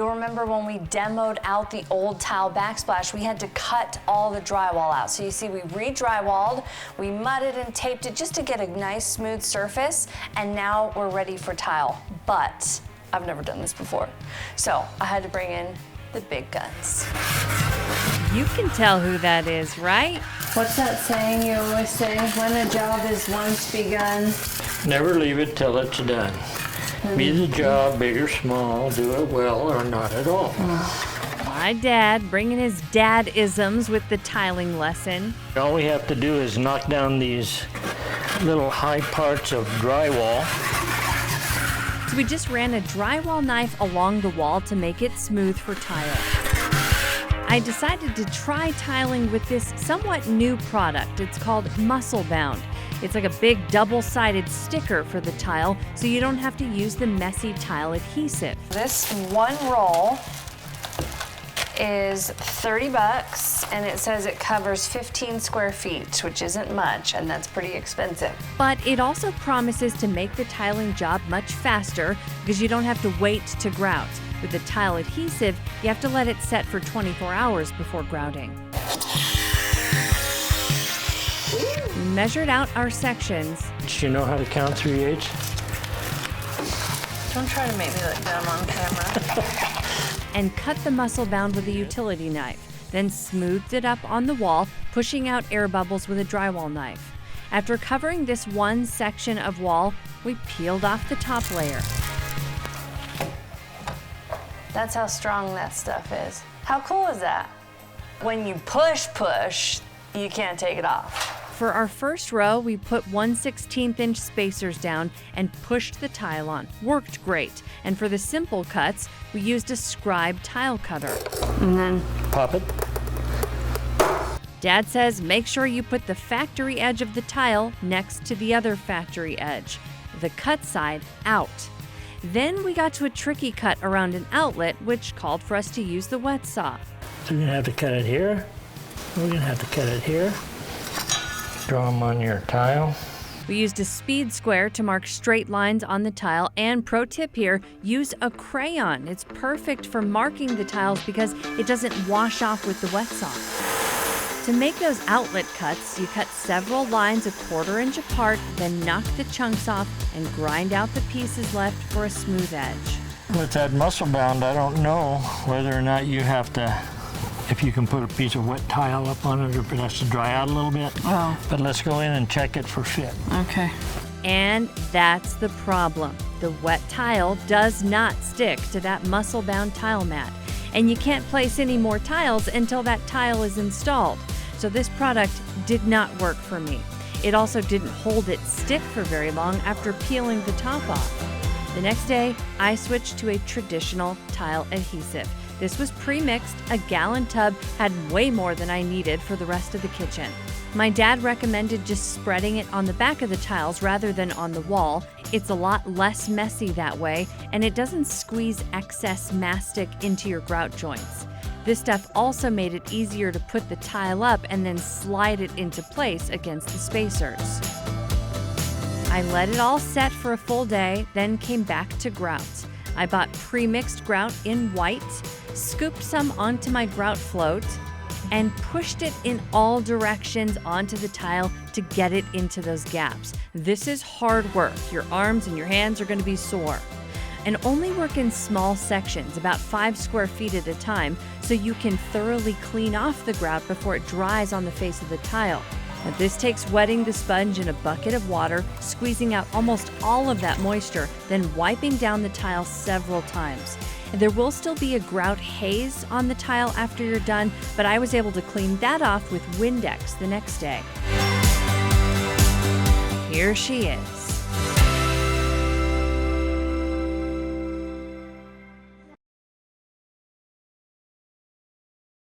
You'll remember when we demoed out the old tile Backsplash, we had to cut all the drywall out. So you see we re-drywalled, we mudded and taped it just to get a nice smooth surface, and now we're ready for tile. But I've never done this before. So I had to bring in the big guns. You can tell who that is, right? What's that saying you always say? When a job is once begun. Never leave it till it's done. Be the job big or small, do it well or not at all. My dad bringing his dad-isms with the tiling lesson. All we have to do is knock down these little high parts of drywall. So we just ran a drywall knife along the wall to make it smooth for tile. I decided to try tiling with this somewhat new product. It's called Muscle Bound. It's like a big double-sided sticker for the tile, so you don't have to use the messy tile adhesive. This one roll is $30, and it says it covers 15 square feet, which isn't much, and that's pretty expensive. But it also promises to make the tiling job much faster because you don't have to wait to grout. With the tile adhesive, you have to let it set for 24 hours before grouting. We measured out our sections. Do you know how to count 3/8? Don't try to make me look dumb on camera. And cut the muscle bound with a utility knife, then smoothed it up on the wall, pushing out air bubbles with a drywall knife. After covering this one section of wall, we peeled off the top layer. That's how strong that stuff is. How cool is that? When you push, you can't take it off. For our first row, we put 1/16" spacers down and pushed the tile on. Worked great. And for the simple cuts, we used a scribe tile cutter. And then Pop it. Dad says make sure you put the factory edge of the tile next to the other factory edge, the cut side out. Then we got to a tricky cut around an outlet, which called for us to use the wet saw. So you're gonna have to cut it here. We're gonna have to cut it here. Draw them on your tile. We used a speed square to mark straight lines on the tile, and pro tip here, use a crayon. It's perfect for marking the tiles because it doesn't wash off with the wet saw. To make those outlet cuts, you cut several lines a 1/4 inch apart, then knock the chunks off and grind out the pieces left for a smooth edge. With that muscle bound, I don't know whether or not you have to, if you can put a piece of wet tile up on it, or if it has to dry out a little bit. Oh. But let's go in and check it for fit. Okay. And that's the problem. The wet tile does not stick to that muscle-bound tile mat. And you can't place any more tiles until that tile is installed. So this product did not work for me. It also didn't hold its stick for very long after peeling the top off. The next day, I switched to a traditional tile adhesive. This was pre-mixed, a gallon tub, had way more than I needed for the rest of the kitchen. My dad recommended just spreading it on the back of the tiles rather than on the wall. It's a lot less messy that way, and it doesn't squeeze excess mastic into your grout joints. This stuff also made it easier to put the tile up and then slide it into place against the spacers. I let it all set for a full day, then came back to grout. I bought pre-mixed grout in white, scooped some onto my grout float, and pushed it in all directions onto the tile to get it into those gaps. This is hard work. Your arms and your hands are going to be sore. And only work in small sections, about 5 square feet at a time, so you can thoroughly clean off the grout before it dries on the face of the tile. Now, this takes wetting the sponge in a bucket of water, squeezing out almost all of that moisture, then wiping down the tile several times. And there will still be a grout haze on the tile after you're done, but I was able to clean that off with Windex the next day. Here she is.